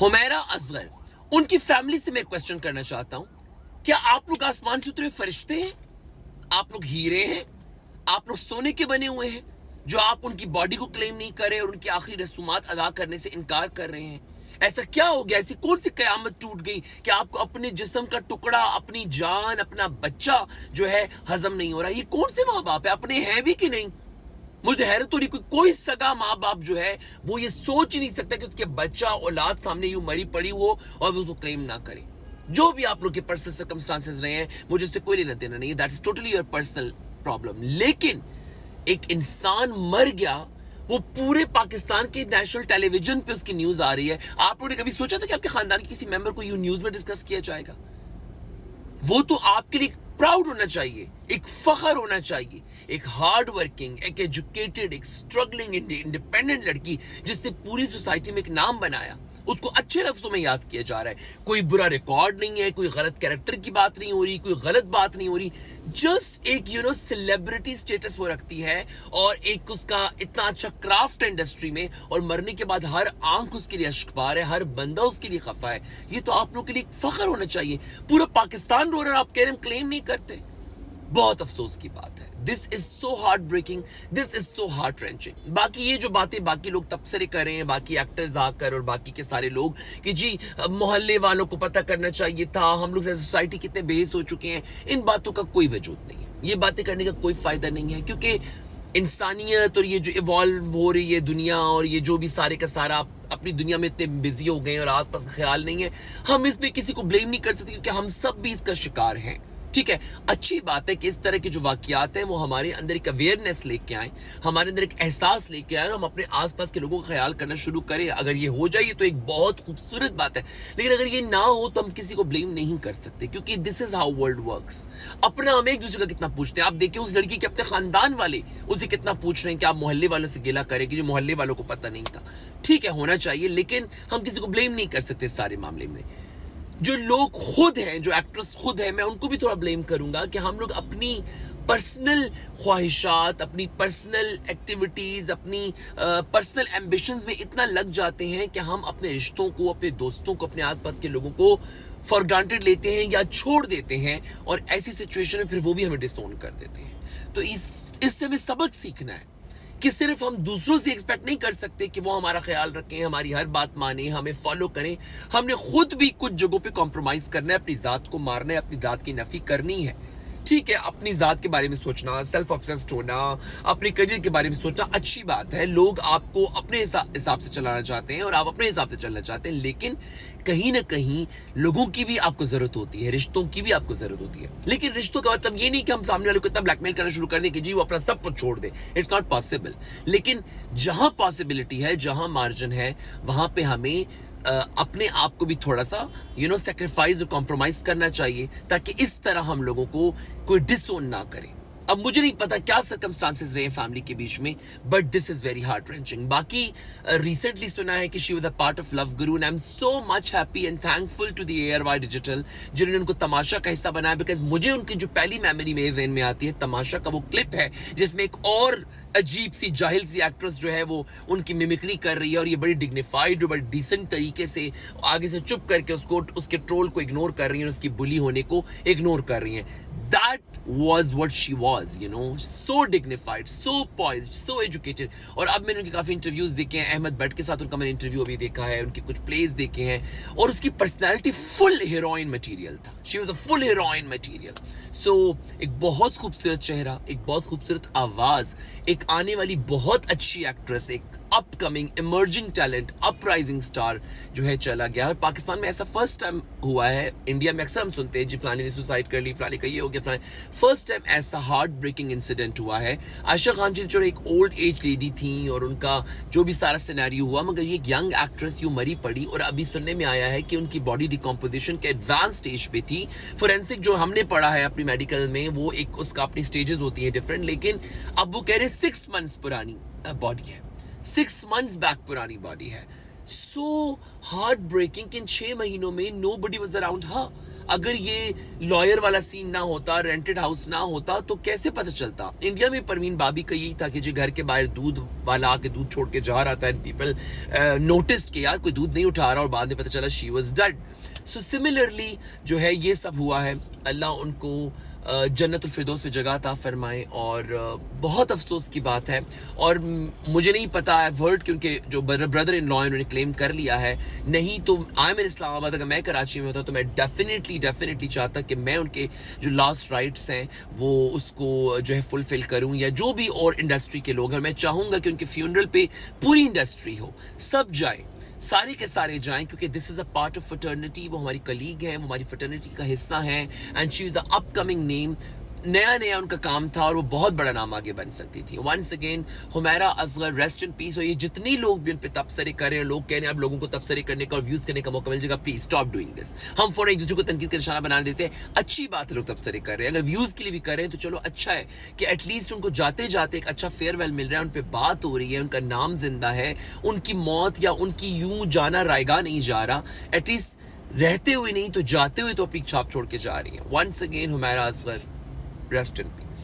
हुमैरा असगर, उनकी फैमिली से मैं क्वेश्चन करना चाहता हूं, क्या आप लोग आसमान से उतरे फरिश्ते हैं? आप लोग हीरे हैं? आप लोग सोने के बने हुए हैं जो आप उनकी बॉडी को क्लेम नहीं कर रहे और उनकी आखिरी रसूमात अदा करने से इनकार कर रहे हैं? ऐसा क्या हो गया? ऐसी कौन सी कयामत टूट गई कि आपको अपने जिस्म का टुकड़ा, अपनी जान, अपना बच्चा जो है हजम नहीं हो रहा? ये कौन से माँ बाप है? अपने हैं भी कि नहीं? मुझे हैरत हो रही, कोई सगा माँ बाप जो है वो ये सोच ही नहीं सकता कि उसके बच्चा औलाद सामने यूं मरी पड़ी हो और वो तो क्लेम ना करे। जो भी आप लोग के पर्सनल सर्कमस्टांसेस रहे हैं, मुझे उससे कोई लेना देना नहीं है, that is totally your personal problem. लेकिन एक इंसान मर गया, वो पूरे पाकिस्तान के नेशनल टेलीविजन पे उसकी न्यूज आ रही है। आप लोगों ने कभी सोचा था कि आपके खानदान के किसी मेंबर को यूं न्यूज में डिस्कस किया जाएगा? वो तो आपके लिए प्राउड होना चाहिए, एक फखर होना चाहिए। एक हार्ड वर्किंग, एक एजुकेटेड, एक स्ट्रगलिंग इंडिपेंडेंट लड़की जिसने पूरी सोसाइटी में एक नाम बनाया, उसको अच्छे लफ्जों में याद किया जा रहा है। कोई बुरा रिकॉर्ड नहीं है, कोई गलत कैरेक्टर की बात नहीं हो रही, कोई गलत बात नहीं हो रही। जस्ट एक सेलिब्रिटी स्टेटस वो रखती है और एक उसका इतना अच्छा क्राफ्ट इंडस्ट्री में, और मरने के बाद हर आंख उसके लिए अश्कबार है, हर बंदा उसके लिए खफा है। ये तो आप लोगों के लिए फखर होना चाहिए। पूरा पाकिस्तान रो रहा है, आप कह रहे हैं क्लेम नहीं करते। बहुत अफसोस की बात है। This is so heartbreaking, this is so heart wrenching. बाकी ये जो बातें बाकी लोग तबसरे कर रहे हैं, बाकी एक्टर्स आकर और बाकी के सारे लोग कि जी मोहल्ले वालों को पता करना चाहिए था, हम लोग सोसाइटी कितने बेहस हो चुके हैं, इन बातों का कोई वजूद नहीं है। ये बातें करने का कोई फायदा नहीं है, क्योंकि इंसानियत और ये जो इवॉल्व हो रही है दुनिया, और ये जो भी सारे का सारा अपनी दुनिया में इतने बिजी हो गए और आसपास का ख्याल नहीं है, हम इसमें किसी को ब्लेम नहीं कर सकते, क्योंकि हम सब भी इसका शिकार हैं। ठीक है, अच्छी बात है कि इस तरह के जो वाकयात हैं वो हमारे अंदर एक अवेयरनेस लेके आए, हमारे अंदर एक एहसास लेके आए और हम अपने आसपास के लोगों का ख्याल करना शुरू करें। अगर ये हो जाए तो एक बहुत खूबसूरत बात है, लेकिन अगर ये ना हो तो हम किसी को ब्लेम नहीं कर सकते, क्योंकि this is how world works. अपना हम एक दूसरे का कितना पूछते हैं। आप देखिए उस लड़की के अपने खानदान वाले उसे कितना पूछ रहे हैं कि आप मोहल्ले वालों से गिला करें कि जो मोहल्ले वालों को पता नहीं था। ठीक है, होना चाहिए, लेकिन हम किसी को ब्लेम नहीं कर सकते इस सारे मामले में। जो लोग खुद हैं, जो एक्ट्रेस खुद है, मैं उनको भी थोड़ा ब्लेम करूंगा कि हम लोग अपनी पर्सनल ख्वाहिशात, अपनी पर्सनल एक्टिविटीज, अपनी पर्सनल एम्बिशंस में इतना लग जाते हैं कि हम अपने रिश्तों को, अपने दोस्तों को, अपने आसपास के लोगों को फॉर ग्रांटेड लेते हैं या छोड़ देते हैं, और ऐसी सिचुएशन में फिर वो भी हमें डिसोन कर देते हैं। तो इससे हमें सबक सीखना है कि सिर्फ हम दूसरों से एक्सपेक्ट नहीं कर सकते कि वो हमारा ख्याल रखें, हमारी हर बात माने, हमें फॉलो करें। हमने खुद भी कुछ जगहों पे कॉम्प्रोमाइज करना है, अपनी जात को मारना है, अपनी जात की नफी करनी है। ठीक है, अपनी जात के बारे में सोचना, सेल्फ ऑब्सेस्ड होना, अपने करियर के बारे में सोचना अच्छी बात है। लोग आपको अपने हिसाब से चलाना चाहते हैं और आप अपने हिसाब से चलना चाहते हैं, लेकिन कहीं ना कहीं लोगों की भी आपको जरूरत होती है, रिश्तों की भी आपको जरूरत होती है। लेकिन रिश्तों का मतलब ये नहीं कि हम सामने वाले को इतना ब्लैकमेल करना शुरू कर दें कि जी वो अपना सब कुछ छोड़ दे। It's not possible. लेकिन जहां पॉसिबिलिटी है, जहां मार्जिन है, वहां पे हमें अपने आप को भी थोड़ा सा सेक्रीफाइस और कॉम्प्रोमाइज करना चाहिए, ताकि इस तरह हम लोगों को कोई डिसोन ना करे। अब मुझे नहीं पता क्या सर्कमस्टांसेस रहे फैमिली के बीच में, but this is very heart wrenching. बाकी रिसेंटली सुना है कि she was a part of Love Guru, and I am so much happy and thankful to the ARY digital जिन्होंने उनको तमाशा का हिस्सा बनाया, बिकॉज मुझे उनकी जो पहली मेमोरी मेरे ज़हन में आती है तमाशा का वो क्लिप है जिसमें एक और अजीब सी जाहिल सी एक्ट्रेस जो है वो उनकी मिमिक्री कर रही है, और ये बड़ी डिग्निफाइड और बड़ी डिसेंट तरीके से आगे से चुप करके उसके ट्रोल को इग्नोर कर रही है, उसकी बुली होने को इग्नोर कर रही है। That was what she was, so dignified, so poised, so educated. और अब मैंने उनके काफी इंटरव्यूज देखे हैं, अहमद भट्ट के साथ उनका मैंने इंटरव्यू अभी देखा है, उनके कुछ प्लेज देखे हैं, और उसकी पर्सनैलिटी फुल हीरोइन मटेरियल था। She was a full heroine material. So एक बहुत खूबसूरत चेहरा, एक बहुत खूबसूरत आवाज, एक आने वाली बहुत अच्छी एक्ट्रेस, एक upcoming emerging talent, uprising star जो है चला गया। और पाकिस्तान में ऐसा फर्स्ट टाइम हुआ है। इंडिया में अक्सर हम सुनते हैं जी फलाने ने सुसाइड कर ली, फलाने का ये हो गया, फलाने। फर्स्ट टाइम ऐसा हार्ट ब्रेकिंग इंसिडेंट हुआ है। आयशा खान जी जो एक ओल्ड एज लेडी थी, और उनका जो भी सारा सिनेरियो हुआ, मगर ये एक यंग एक्ट्रेस यूं मरी पड़ी, और अभी सुनने में आया है कि उनकी बॉडी डिकम्पोजिशन के एडवांस स्टेज पे थी। फोरेंसिक जो हमने पढ़ा है अपनी मेडिकल में, वो एक उसका अपनी स्टेजेस होती है डिफरेंट, लेकिन अब वो कह रहे 6 months पुरानी बॉडी है, 6 months बैक पुरानी बॉडी है। सो हार्ट ब्रेकिंग कि इन 6 महीनों में नो बडी वॉज अराउंड हर। اگر یہ لائر والا سین نہ ہوتا, رینٹڈ ہاؤس نہ ہوتا, تو کیسے پتہ چلتا؟ انڈیا میں پروین بابی کا یہی تھا کہ جو گھر کے باہر دودھ والا آ کے دودھ چھوڑ کے جا رہا تھا, اینڈ پیپل نوٹسڈ کہ یار کوئی دودھ نہیں اٹھا رہا, اور بعد میں پتہ چلا she was dead. So similarly جو ہے یہ سب ہوا ہے. اللہ ان کو جنت الفردوس میں جگہ عطا فرمائے, اور بہت افسوس کی بات ہے. اور مجھے نہیں پتا ہے ورڈ, کیونکہ جو بردر ان لا انہوں نے کلیم کر لیا ہے, نہیں تو آئی ایم اسلام آباد, اگر میں کراچی میں ہوتا تو میں ڈیفینیٹلی چاہتا کہ میں ان کے جو لاسٹ رائٹس ہیں وہ اس کو جو ہے فلفل کروں, یا جو بھی اور انڈسٹری کے لوگ ہیں. میں چاہوں گا کہ ان کے فیونرل پہ پوری انڈسٹری ہو, سب جائیں, سارے کے سارے جائیں, کیونکہ دس از اے پارٹ آف فرٹرنیٹی. وہ ہماری کلیگ ہیں, وہ ہماری فرٹرنیٹی کا حصہ ہیں, and she is a up coming نیم. نیا ان کا کام تھا اور وہ بہت بڑا نام آگے بن سکتی تھی. Once again Humaira Asghar, rest in peace. اور یہ جتنے لوگ بھی ان پہ تبصرے کر رہے ہیں, لوگ کہہ رہے ہیں اب لوگوں کو تبصرے کرنے کا اور ویوز کرنے کا موقع مل جائے گا, پلیز اسٹاپ ڈوئنگ دس. ہم فوراً ایک دوسرے کو تنقید کا نشانہ بنا دیتے ہیں. اچھی بات ہے لوگ تبصرے کر رہے ہیں, اگر ویوز کے لیے بھی کر رہے ہیں تو چلو اچھا ہے کہ ایٹ لیسٹ ان کو جاتے جاتے ایک اچھا فیئر ویل مل رہا ہے, ان پہ بات ہو رہی ہے, ان کا نام زندہ ہے, ان کی موت یا ان کی یوں جانا رائگاں نہیں جا رہا, ایٹ لیسٹ رہتے ہوئے نہیں تو جاتے ہوئے تو اپنی چھاپ چھوڑ کے جا رہی ہیں. Once again Humaira Asghar, rest in piece.